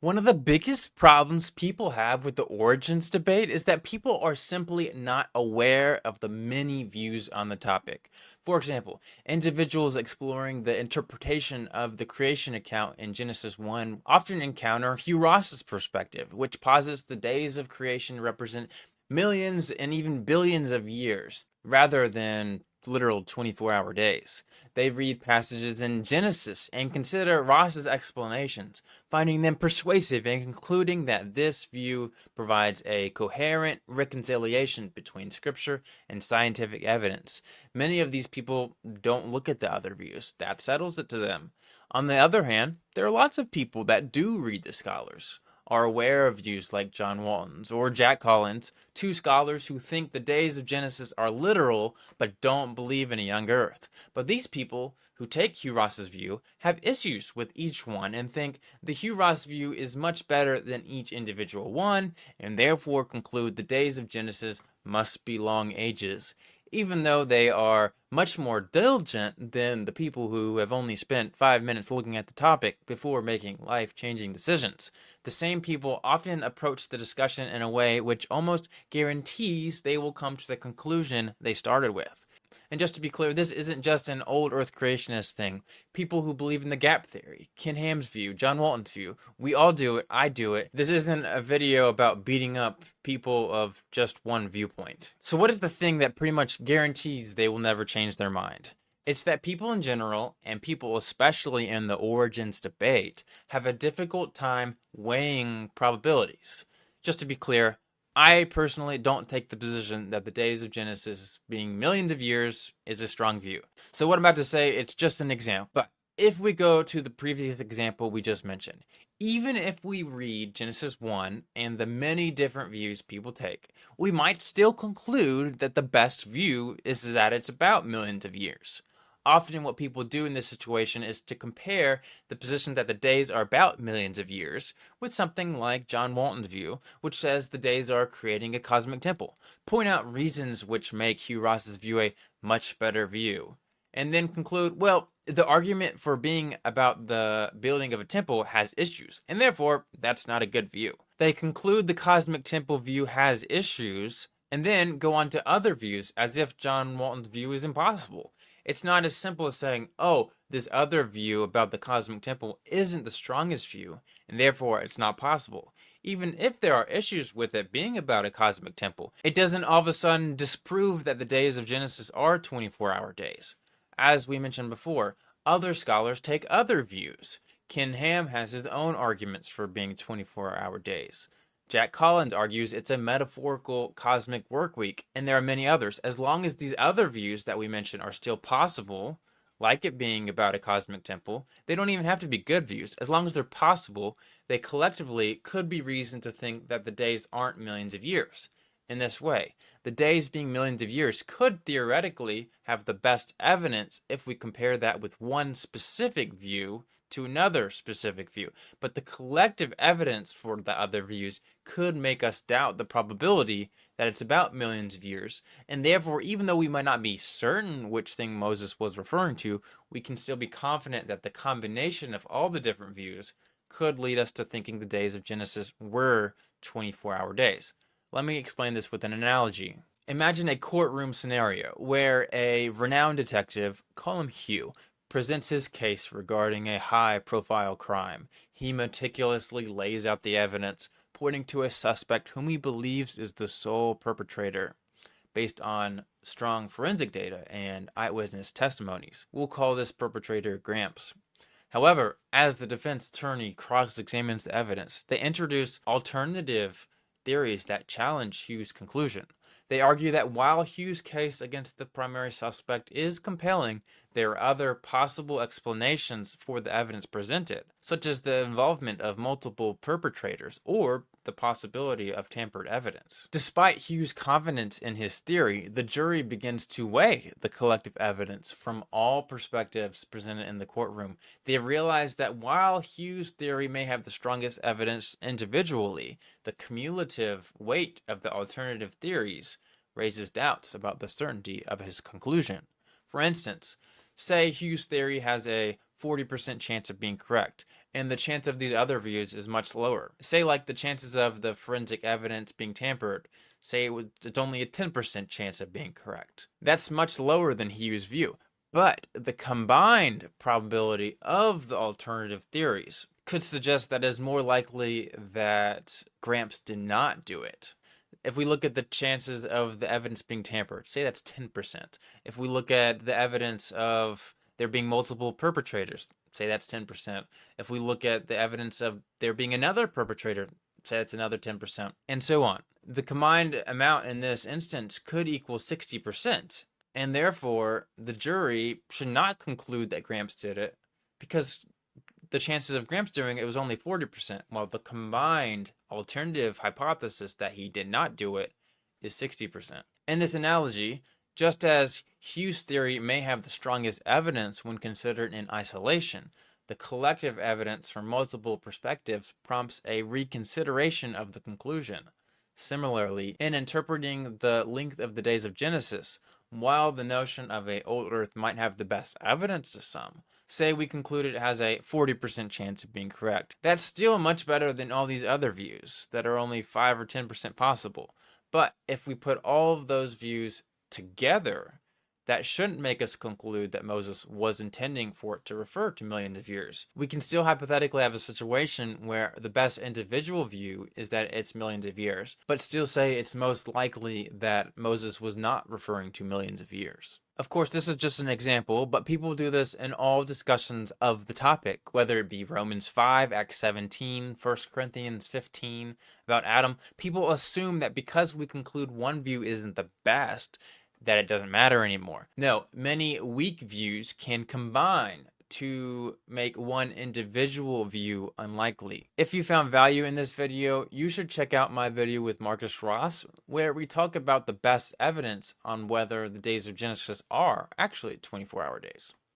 One of the biggest problems people have with the origins debate is that people are simply not aware of the many views on the topic. For example, individuals exploring the interpretation of the creation account in Genesis 1 often encounter Hugh Ross's perspective, which posits the days of creation represent millions and even billions of years rather than literal 24-hour days. They read passages in Genesis and consider Ross's explanations, finding them persuasive and concluding that this view provides a coherent reconciliation between scripture and scientific evidence. Many of these people don't look at the other views. That settles it to them. On the other hand, there are lots of people that do read the scholars, are aware of views like John Walton's or Jack Collins, two scholars who think the days of Genesis are literal but don't believe in a young earth. But these people who take Hugh Ross's view have issues with each one and think the Hugh Ross view is much better than each individual one, and therefore conclude the days of Genesis must be long ages, even though they are much more diligent than the people who have only spent 5 minutes looking at the topic before making life-changing decisions. The same people often approach the discussion in a way which almost guarantees they will come to the conclusion they started with. And just to be clear, this isn't just an old Earth creationist thing. People who believe in the gap theory, Ken Ham's view, John Walton's view, we all do it, I do it. This isn't a video about beating up people of just one viewpoint. So what is the thing that pretty much guarantees they will never change their mind? It's that people in general, and people especially in the origins debate, have a difficult time weighing probabilities. Just to be clear, I personally don't take the position that the days of Genesis being millions of years is a strong view. So what I'm about to say, it's just an example. But if we go to the previous example we just mentioned, even if we read Genesis 1 and the many different views people take, we might still conclude that the best view is that it's about millions of years. Often what people do in this situation is to compare the position that the days are about millions of years with something like John Walton's view, which says the days are creating a cosmic temple, point out reasons which make Hugh Ross's view a much better view, and then conclude, well, the argument for being about the building of a temple has issues, and therefore that's not a good view. They conclude the cosmic temple view has issues, and then go on to other views as if John Walton's view is impossible. It's not as simple as saying, oh, this other view about the cosmic temple isn't the strongest view, and therefore it's not possible. Even if there are issues with it being about a cosmic temple, it doesn't all of a sudden disprove that the days of Genesis are 24-hour days. As we mentioned before, other scholars take other views. Ken Ham has his own arguments for being 24-hour days. Jack Collins argues it's a metaphorical cosmic work week, and there are many others. As long as these other views that we mentioned are still possible, like it being about a cosmic temple, they don't even have to be good views. As long as they're possible, they collectively could be reason to think that the days aren't millions of years. In this way, the days being millions of years could theoretically have the best evidence if we compare that with one specific view to another specific view, but the collective evidence for the other views could make us doubt the probability that it's about millions of years, and therefore, even though we might not be certain which thing Moses was referring to, we can still be confident that the combination of all the different views could lead us to thinking the days of Genesis were 24-hour days. Let me explain this with an analogy. Imagine a courtroom scenario where a renowned detective, call him Hugh, presents his case regarding a high-profile crime. He meticulously lays out the evidence, pointing to a suspect whom he believes is the sole perpetrator, based on strong forensic data and eyewitness testimonies. We'll call this perpetrator Gramps. However, as the defense attorney cross-examines the evidence, they introduce alternative theories that challenge Hugh's conclusion. They argue that while Hugh's case against the primary suspect is compelling, there are other possible explanations for the evidence presented, such as the involvement of multiple perpetrators or the possibility of tampered evidence. Despite Hugh's confidence in his theory, the jury begins to weigh the collective evidence from all perspectives presented in the courtroom. They realize that while Hugh's theory may have the strongest evidence individually, the cumulative weight of the alternative theories raises doubts about the certainty of his conclusion. For instance, say Hugh's theory has a 40% chance of being correct, and the chance of these other views is much lower. Say like the chances of the forensic evidence being tampered, say it's only a 10% chance of being correct. That's much lower than Hugh's view. But the combined probability of the alternative theories could suggest that it is more likely that Gramps did not do it. If we look at the chances of the evidence being tampered, say that's 10%. If we look at the evidence of there being multiple perpetrators, say that's 10%. If we look at the evidence of there being another perpetrator, say that's another 10%, and so on. The combined amount in this instance could equal 60%, and therefore the jury should not conclude that Gramps did it because the chances of Gramps doing it was only 40%, while the combined alternative hypothesis that he did not do it is 60%. In this analogy, just as Hugh's theory may have the strongest evidence when considered in isolation, the collective evidence from multiple perspectives prompts a reconsideration of the conclusion. Similarly, in interpreting the length of the days of Genesis, while the notion of a old Earth might have the best evidence to some, say we conclude it has a 40% chance of being correct. That's still much better than all these other views that are only 5 or 10% possible. But if we put all of those views together, that shouldn't make us conclude that Moses was intending for it to refer to millions of years. We can still hypothetically have a situation where the best individual view is that it's millions of years, but still say it's most likely that Moses was not referring to millions of years. Of course, this is just an example, but people do this in all discussions of the topic, whether it be Romans 5, Acts 17, 1 Corinthians 15, about Adam. People assume that because we conclude one view isn't the best, that it doesn't matter anymore. No, many weak views can combine to make one individual view unlikely. If you found value in this video, you should check out my video with Marcus Ross, where we talk about the best evidence on whether the days of Genesis are actually 24-hour days.